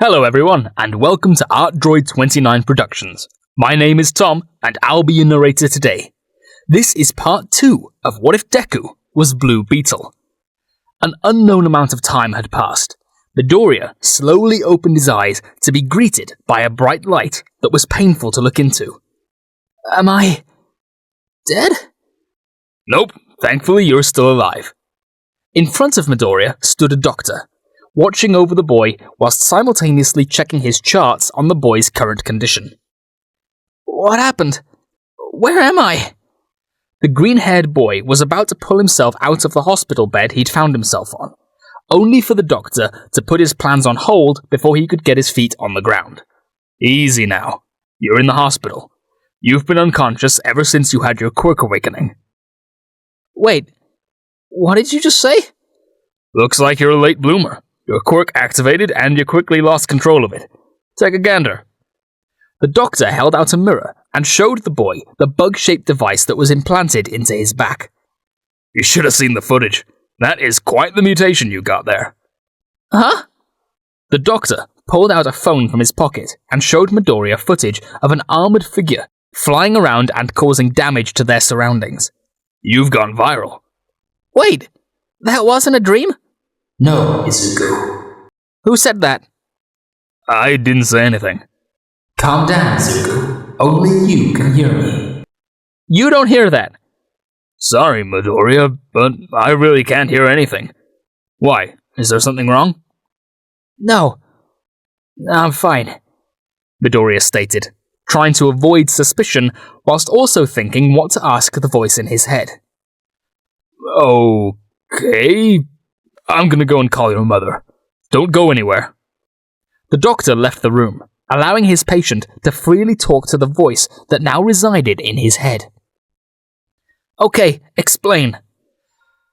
Hello everyone, and welcome to ArtDroid29 Productions. My name is Tom, and I'll be your narrator today. This is part 2 of What If Deku Was Blue Beetle. An unknown amount of time had passed. Midoriya slowly opened his eyes to be greeted by a bright light that was painful to look into. Am I dead? Nope, thankfully you're still alive. In front of Midoriya stood a doctor, watching over the boy whilst simultaneously checking his charts on the boy's current condition. What happened? Where am I? The green-haired boy was about to pull himself out of the hospital bed he'd found himself on, only for the doctor to put his plans on hold before he could get his feet on the ground. Easy now. You're in the hospital. You've been unconscious ever since you had your quirk awakening. Wait, what did you just say? Looks like you're a late bloomer. Your quirk activated and you quickly lost control of it. Take a gander. The doctor held out a mirror and showed the boy the bug-shaped device that was implanted into his back. You should have seen the footage. That is quite the mutation you got there. Huh? The doctor pulled out a phone from his pocket and showed Midoriya footage of an armored figure flying around and causing damage to their surroundings. You've gone viral. Wait, that wasn't a dream? No, Izuku. Who said that? I didn't say anything. Calm down, Izuku. Only you can hear me. You don't hear that. Sorry, Midoriya, but I really can't hear anything. Why? Is there something wrong? No, I'm fine, Midoriya stated, trying to avoid suspicion whilst also thinking what to ask the voice in his head. Okay, I'm gonna go and call your mother. Don't go anywhere. The doctor left the room, allowing his patient to freely talk to the voice that now resided in his head. Okay, explain.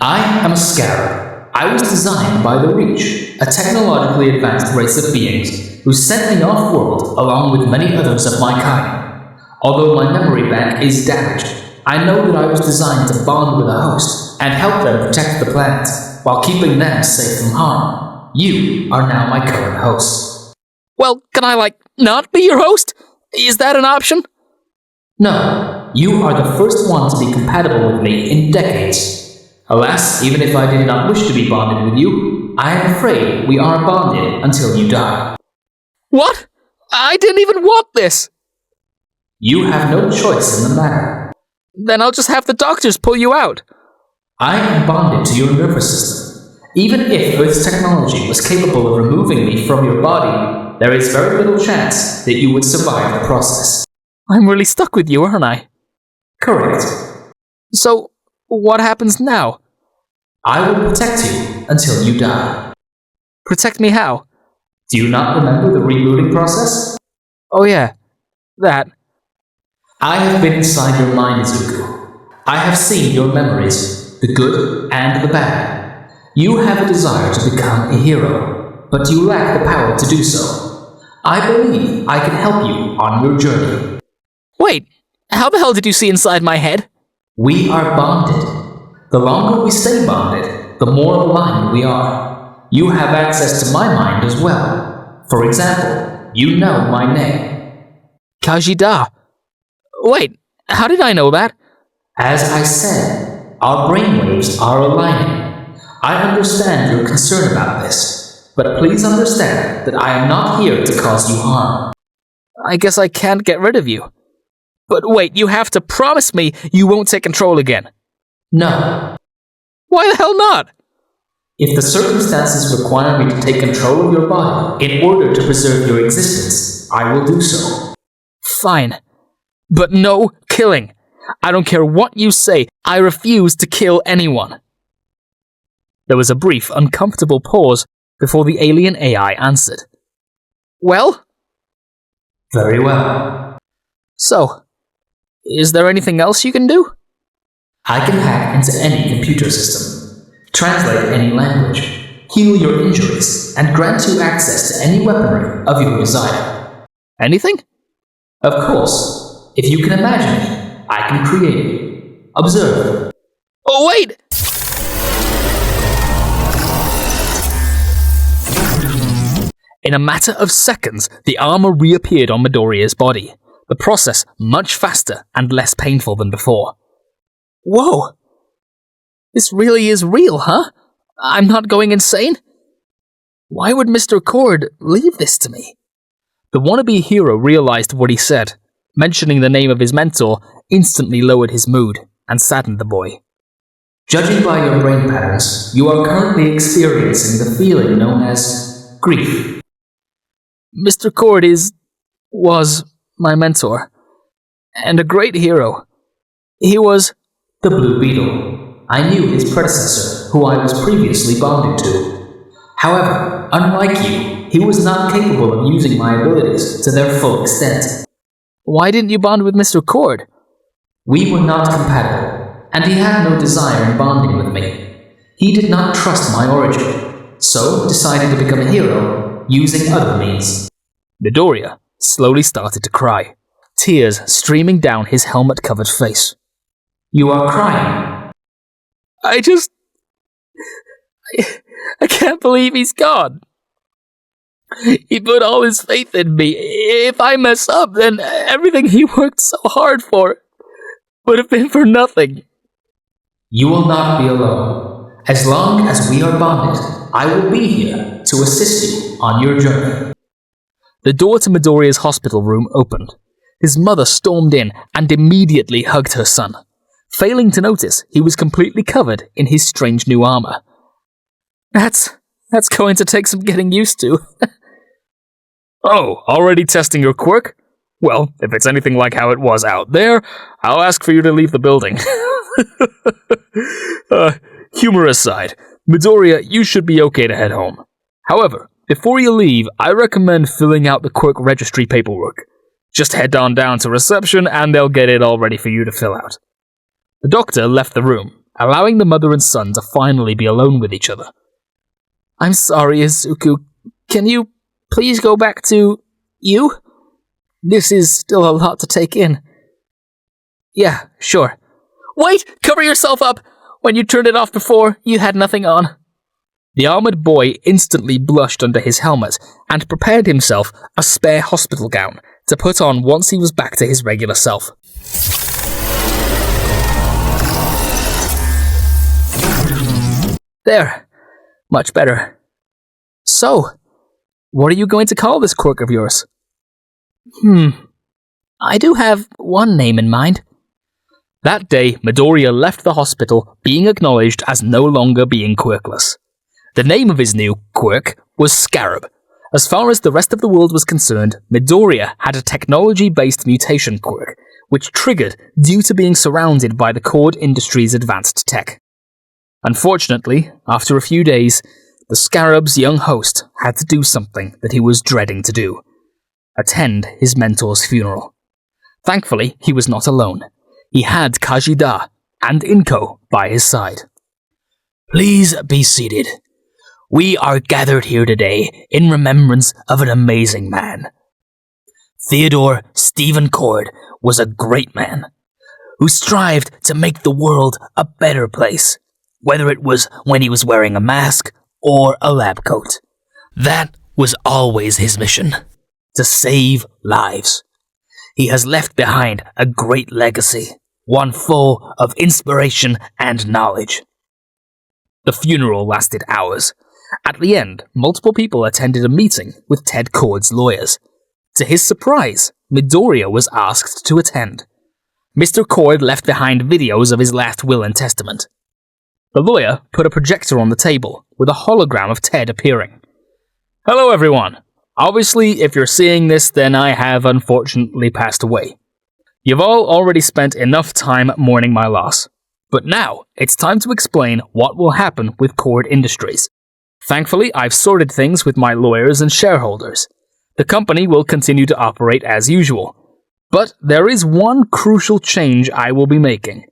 I am a scarab. I was designed by the Reach, a technologically advanced race of beings who sent me off-world along with many others of my kind. Although my memory bank is damaged, I know that I was designed to bond with a host and help them protect the planet, while keeping them safe from harm. You are now my current host. Well, can I, not be your host? Is that an option? No, you are the first one to be compatible with me in decades. Alas, even if I did not wish to be bonded with you, I am afraid we are bonded until you die. What? I didn't even want this! You have no choice in the matter. Then I'll just have the doctors pull you out. I am bonded to your nervous system. Even if Earth's technology was capable of removing me from your body, there is very little chance that you would survive the process. I'm really stuck with you, aren't I? Correct. So, what happens now? I will protect you until you die. Protect me how? Do you not remember the rebooting process? Oh yeah, that. I have been inside your mind, Izuku. I have seen your memories, the good and the bad. You have a desire to become a hero, but you lack the power to do so. I believe I can help you on your journey. Wait, how the hell did you see inside my head? We are bonded. The longer we stay bonded, the more aligned we are. You have access to my mind as well. For example, you know my name. Kajida. Wait, how did I know that? As I said, our brainwaves are aligning. I understand your concern about this, but please understand that I am not here to cause you harm. I guess I can't get rid of you. But wait, you have to promise me you won't take control again. No. Why the hell not? If the circumstances require me to take control of your body in order to preserve your existence, I will do so. Fine. But no killing. I don't care what you say. I refuse to kill anyone. There was a brief, uncomfortable pause before the alien AI answered. Well? Very well. So, is there anything else you can do? I can hack into any computer system, translate any language, heal your injuries, and grant you access to any weaponry of your desire. Anything? Of course. If you can imagine it, I can create it. Observe. Oh, wait! In a matter of seconds, the armor reappeared on Midoriya's body, the process much faster and less painful than before. Whoa! This really is real, huh? I'm not going insane? Why would Mr. Cord leave this to me? The wannabe hero realized what he said. Mentioning the name of his mentor instantly lowered his mood and saddened the boy. Judging by your brain patterns, you are currently experiencing the feeling known as grief. Mr. Cord was my mentor, and a great hero. He was the Blue Beetle. I knew his predecessor, who I was previously bonded to. However, unlike you, he was not capable of using my abilities to their full extent. Why didn't you bond with Mr. Cord? We were not compatible, and he had no desire in bonding with me. He did not trust my origin, so decided to become a hero using other means. Midoriya slowly started to cry, tears streaming down his helmet-covered face. You are crying. I can't believe he's gone. He put all his faith in me. If I mess up, then everything he worked so hard for would have been for nothing. You will not be alone. As long as we are bonded, I will be here to assist you on your journey. The door to Midoriya's hospital room opened. His mother stormed in and immediately hugged her son, failing to notice he was completely covered in his strange new armor. That's going to take some getting used to. Oh, already testing your quirk? Well, if it's anything like how it was out there, I'll ask for you to leave the building. Humor aside, Midoriya, you should be okay to head home. However, before you leave, I recommend filling out the quirk registry paperwork. Just head on down to reception and they'll get it all ready for you to fill out. The doctor left the room, allowing the mother and son to finally be alone with each other. I'm sorry, Izuku. Can you please go back to you? This is still a lot to take in. Yeah, sure. Wait! Cover yourself up! When you turned it off before, you had nothing on. The armored boy instantly blushed under his helmet and prepared himself a spare hospital gown to put on once he was back to his regular self. There. Much better. So, what are you going to call this quirk of yours? I do have one name in mind. That day, Midoriya left the hospital, being acknowledged as no longer being quirkless. The name of his new quirk was Scarab. As far as the rest of the world was concerned, Midoriya had a technology-based mutation quirk, which triggered due to being surrounded by the Cord Industries' advanced tech. Unfortunately, after a few days, the Scarab's young host had to do something that he was dreading to do: attend his mentor's funeral. Thankfully, he was not alone. He had Kajida and Inko by his side. Please be seated. We are gathered here today in remembrance of an amazing man. Theodore Stephen Cord was a great man who strived to make the world a better place, whether it was when he was wearing a mask or a lab coat. That was always his mission: to save lives. He has left behind a great legacy, one full of inspiration and knowledge. The funeral lasted hours. At the end, multiple people attended a meeting with Ted Cord's lawyers. To his surprise, Midoriya was asked to attend. Mr. Cord left behind videos of his last will and testament. The lawyer put a projector on the table, with a hologram of Ted appearing. Hello everyone. Obviously, if you're seeing this, then I have unfortunately passed away. You've all already spent enough time mourning my loss. But now, it's time to explain what will happen with Cord Industries. Thankfully, I've sorted things with my lawyers and shareholders. The company will continue to operate as usual. But there is one crucial change I will be making.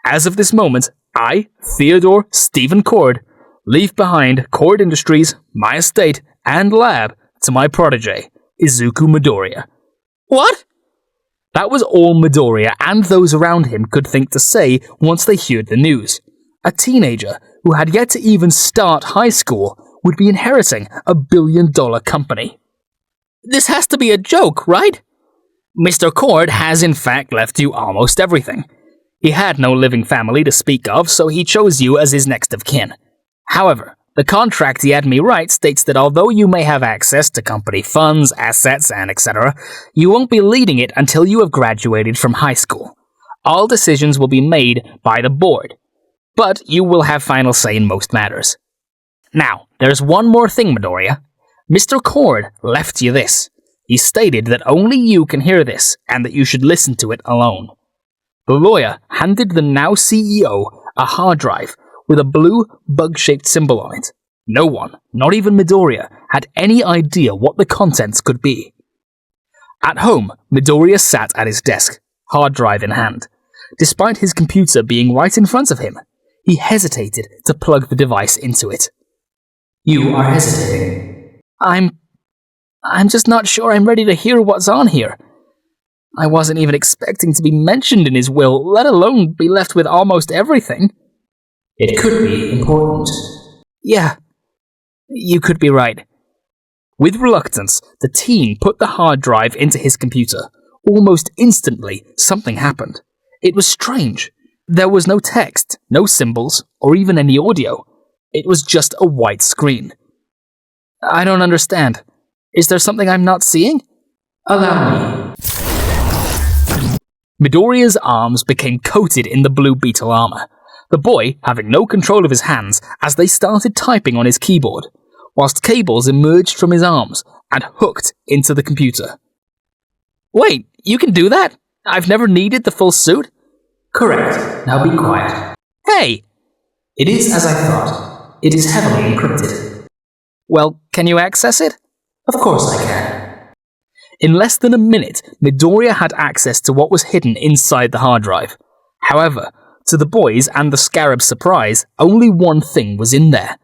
As of this moment, I, Theodore Stephen Cord, leave behind Cord Industries, my estate, and lab to my protege, Izuku Midoriya. What? That was all Midoriya and those around him could think to say once they heard the news. A teenager who had yet to even start high school would be inheriting a billion-dollar company. This has to be a joke, right? Mr. Cord has in fact left you almost everything. He had no living family to speak of, so he chose you as his next of kin. However, the contract he had me write states that although you may have access to company funds, assets, and etc., you won't be leading it until you have graduated from high school. All decisions will be made by the board, but you will have final say in most matters. Now, there's one more thing, Midoriya. Mr. Cord left you this. He stated that only you can hear this, and that you should listen to it alone. The lawyer handed the now CEO a hard drive with a blue bug-shaped symbol on it. No one, not even Midoriya, had any idea what the contents could be. At home, Midoriya sat at his desk, hard drive in hand. Despite his computer being right in front of him, he hesitated to plug the device into it. You are hesitating. I'm just not sure I'm ready to hear what's on here. I wasn't even expecting to be mentioned in his will, let alone be left with almost everything. It could be important. Yeah, you could be right. With reluctance, the teen put the hard drive into his computer. Almost instantly, something happened. It was strange. There was no text, no symbols, or even any audio. It was just a white screen. I don't understand. Is there something I'm not seeing? Allow me. Midoriya's arms became coated in the blue Beetle armor, the boy having no control of his hands as they started typing on his keyboard, whilst cables emerged from his arms and hooked into the computer. Wait, you can do that? I've never needed the full suit? Correct. Now be quiet. Hey! It is as I thought. It is heavily encrypted. Well, can you access it? Of course I can. In less than a minute, Midoriya had access to what was hidden inside the hard drive. However, to the boys and the Scarab's surprise, only one thing was in there.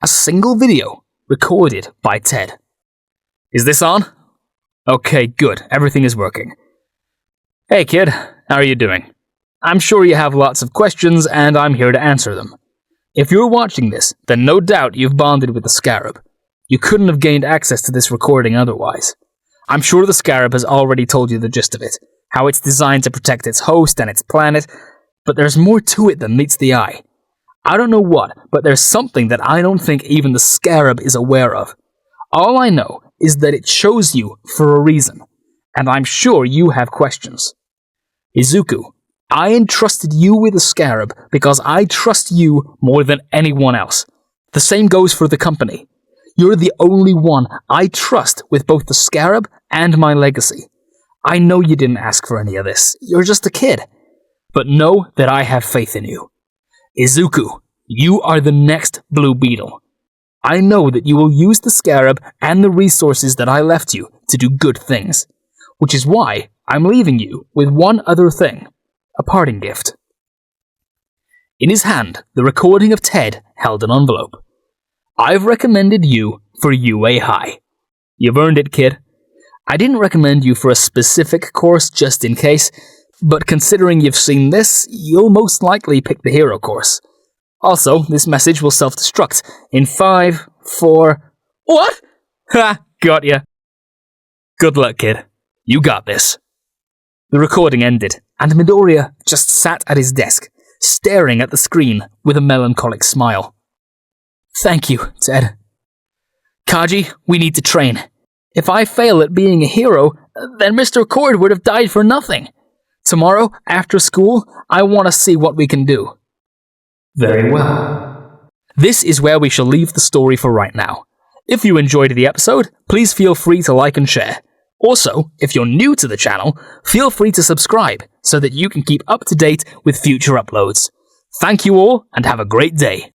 A single video, recorded by Ted. Is this on? Okay, good. Everything is working. Hey kid, how are you doing? I'm sure you have lots of questions, and I'm here to answer them. If you're watching this, then no doubt you've bonded with the Scarab. You couldn't have gained access to this recording otherwise. I'm sure the Scarab has already told you the gist of it, how it's designed to protect its host and its planet, but there's more to it than meets the eye. I don't know what, but there's something that I don't think even the Scarab is aware of. All I know is that it chose you for a reason, and I'm sure you have questions. Izuku, I entrusted you with the Scarab because I trust you more than anyone else. The same goes for the company. You're the only one I trust with both the Scarab and my legacy. I know you didn't ask for any of this. You're just a kid. But know that I have faith in you. Izuku, you are the next Blue Beetle. I know that you will use the Scarab and the resources that I left you to do good things, which is why I'm leaving you with one other thing, a parting gift. In his hand, the recording of Ted held an envelope. I've recommended you for UA High. You've earned it, kid. I didn't recommend you for a specific course just in case, but considering you've seen this, you'll most likely pick the hero course. Also, this message will self-destruct in 5, 4... What? Ha! Got ya. Good luck, kid. You got this. The recording ended, and Midoriya just sat at his desk, staring at the screen with a melancholic smile. Thank you, Ted. Kaji, we need to train. If I fail at being a hero, then Mr. Cord would have died for nothing. Tomorrow, after school, I want to see what we can do. Very well. This is where we shall leave the story for right now. If you enjoyed the episode, please feel free to like and share. Also, if you're new to the channel, feel free to subscribe so that you can keep up to date with future uploads. Thank you all, and have a great day.